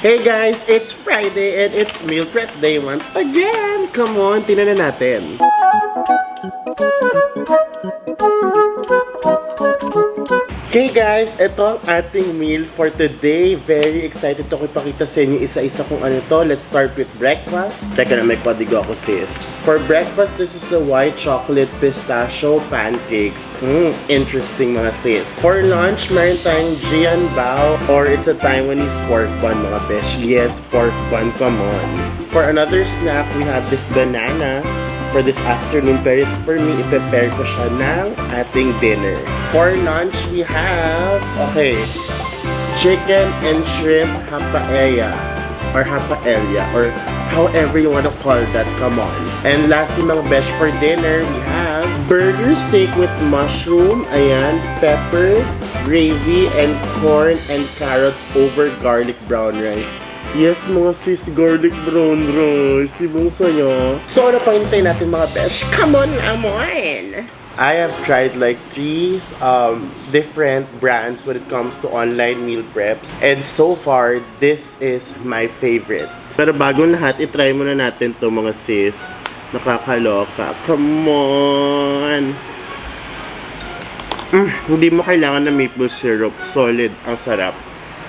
Hey guys, it's Friday and it's meal prep day once again. Come on, tingnan na natin. Okay guys, ito ang ating meal for today. Very excited to ipakita sa inyo isa-isa kung ano to. Let's start with breakfast. Teka na, may kodigo ako sis. For breakfast, this is the white chocolate pistachio pancakes. Interesting mga sis. For lunch, meron tayong jam.blauta or it's a Taiwanese pork bun mga besh. Yes, pork bun, come on. For another snack, we have this banana for this afternoon, pero for me, i-prepare ko siya ng ating dinner. For lunch, we have, chicken and shrimp paella, or however you want to call that, come on. And lastly, mga besh, for dinner, we have burger steak with mushroom, ayan, pepper, gravy, and corn and carrots over garlic brown rice. Yes, mga sis, garlic brown rice. Di bang sayo? So, ano pa hintay natin mga besh? Come on, Amon! I have tried like 3 different brands when it comes to online meal preps. And so far, this is my favorite. Pero bago lahat, itry muna natin to mga sis. Nakakaloka. Come on! Hindi mo kailangan ng maple syrup. Solid. Ang sarap.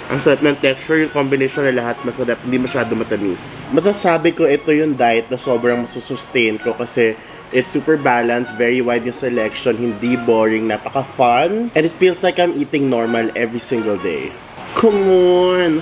Ang sarap ng texture, yung combination na lahat masarap, hindi masyado matamis. Masasabi ko ito yung diet na sobrang masusustain ko kasi it's super balanced, very wide yung selection, hindi boring, napaka-fun, and it feels like I'm eating normal every single day. Come on!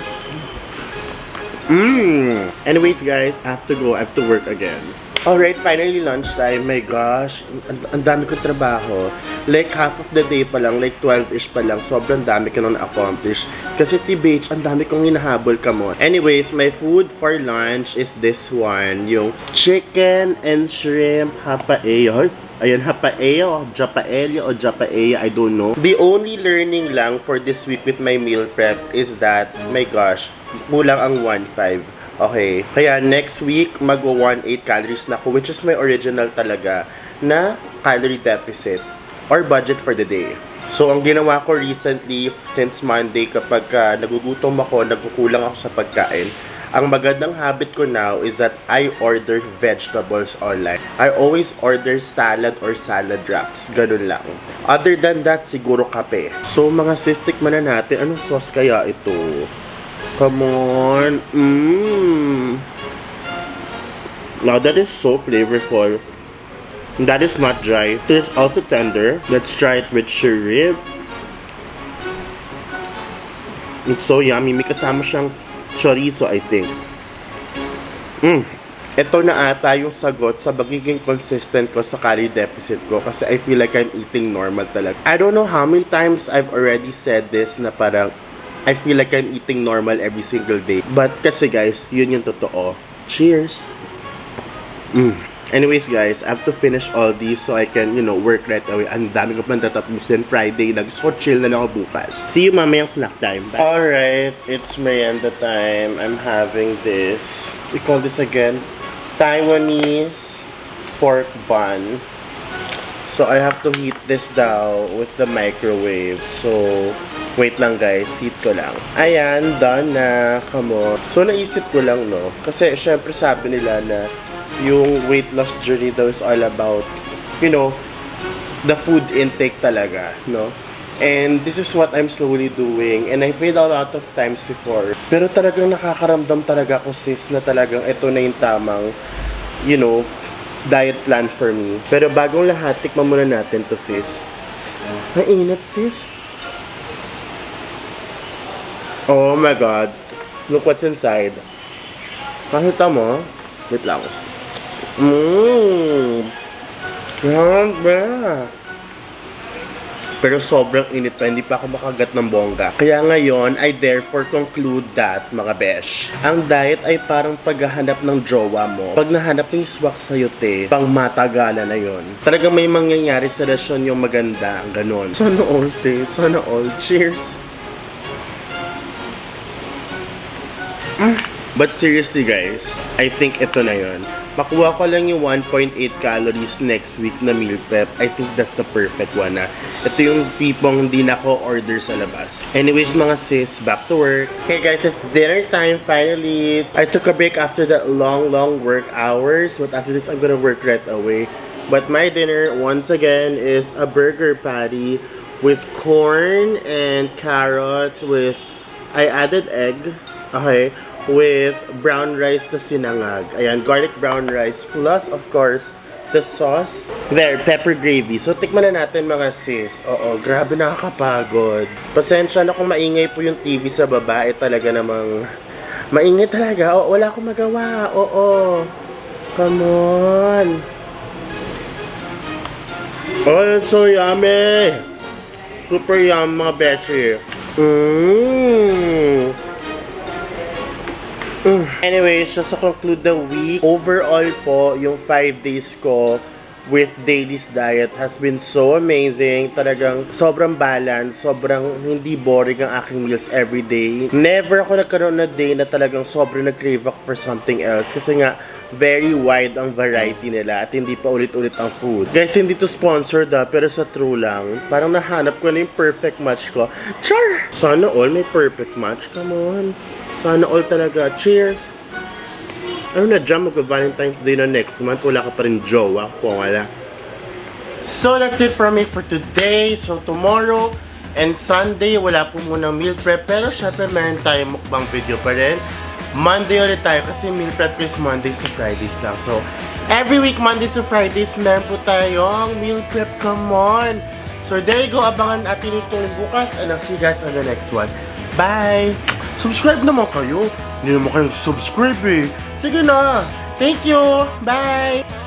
Anyways guys, I have to go, I have to work again. Alright, finally lunchtime. My gosh, ang dami kong trabaho. Like half of the day pa lang, like 12-ish pa lang, sobrang dami ko nang na-accomplish. Kasi TBH, ang dami kong hinahabol, come on. Anyways, my food for lunch is this one, yung chicken and shrimp paella. Ayan, paella o japaella, I don't know. The only learning lang for this week with my meal prep is that, my gosh, kulang ang 1.5. Okay, kaya next week mag-1.8 calories na ako, which is my original talaga na calorie deficit or budget for the day. So, ang ginawa ko recently, since Monday, kapag nagugutom ako, nagkukulang ako sa pagkain, ang magandang habit ko now is that I order vegetables online. I always order salad or salad wraps. Ganun lang. Other than that, siguro kape. So, mga sis, tikman na natin. Anong sauce kaya ito? Come on. Now that is so flavorful. That is not dry. It is also tender. Let's try it with shrimp. It's so yummy. May kasama siyang chorizo, I think. Ito na ata yung sagot sa magiging consistent ko sa calorie deficit ko kasi I feel like I'm eating normal talaga. I don't know how many times I've already said this na parang I feel like I'm eating normal every single day. But kasi guys, yun yung totoo. Cheers! Anyways guys, I have to finish all these so I can, work right away. Ang dami ko pang tatapusin Friday. Gusto ko chill na lang ako bukas. See you mamayang snack time. Bye. Alright, it's merienda time. I'm having this. We call this again Taiwanese pork bun. So I have to heat this down with the microwave. So wait lang guys, heat ko lang. Ayan, done na. Come on. So naisip ko lang, no? Kasi syempre sabi nila na yung weight loss journey daw is all about, the food intake talaga, no? And this is what I'm slowly doing. And I failed a lot of times before. Pero talagang nakakaramdam talaga ako sis na talagang ito na yung tamang, diet plan for me. Pero bagong lahat, tikman muna natin to sis. Ang inat sis. Oh my god. Look what's inside. Nakita mo? Wait lang. Grabe. Pero sobrang init pa, hindi pa ako makagat ng bongga. Kaya ngayon, I therefore conclude that, mga besh, ang diet ay parang paghahanap ng jowa mo. Pag nahanap yung swak sa'yo, pang matagala na yon. Talagang may mangyayari sa relasyon yung maganda, ganon. Sana all, sana all. Cheers! But seriously guys, I think ito na yon. makuha ko lang yung 1.8 calories next week na meal prep, I think that's the perfect one na. Ito yung tipong hindi na ako order sa labas. Anyways mga sis, back to work. Hey guys, it's dinner time finally. I took a break after that long work hours, but after this I'm gonna work right away. But my dinner, once again, is a burger patty with corn and carrots with, I added egg, okay, with brown rice na sinangag. Ayan, garlic brown rice plus, of course, the sauce. There, pepper gravy. So, tikman na natin mga sis. Oo, grabe nakakapagod. Pasensya na kung maingay po yung TV sa baba. Talaga namang maingay talaga. Oo, wala akong magawa. Oo. Come on. Oh, it's so yummy! Super yum mga beshi. Anyways, just to conclude the week, overall po, yung 5 days ko with Daily's diet has been so amazing. Talagang sobrang balance, sobrang hindi boring ang aking meals every day. Never ako nagkaroon na day na talagang sobrang nag-crave ako for something else. Kasi nga, very wide ang variety nila at hindi pa ulit-ulit ang food. Guys, hindi to sponsored pero sa true lang, parang nahanap ko na yung perfect match ko. Char! Sana all may perfect match. Come on. Sana all talaga. Cheers! Ano na dyan, magpa-Valentine's Day na next month. Wala ka pa rin jowa. Kung wala. So, that's it from me for today. So, tomorrow and Sunday, wala po munang meal prep. Pero, syempre, meron tayong mukbang video pa rin. Monday ulit tayo kasi meal prep is Mondays to Fridays lang. So, every week, Mondays to Fridays, meron po tayong meal prep. Come on! So, there you go. Abangan natin itong bukas. And I'll see you guys on the next one. Bye! Subscribe naman kayo. Hindi naman kayong subscribe eh. Sige na! Thank you! Bye!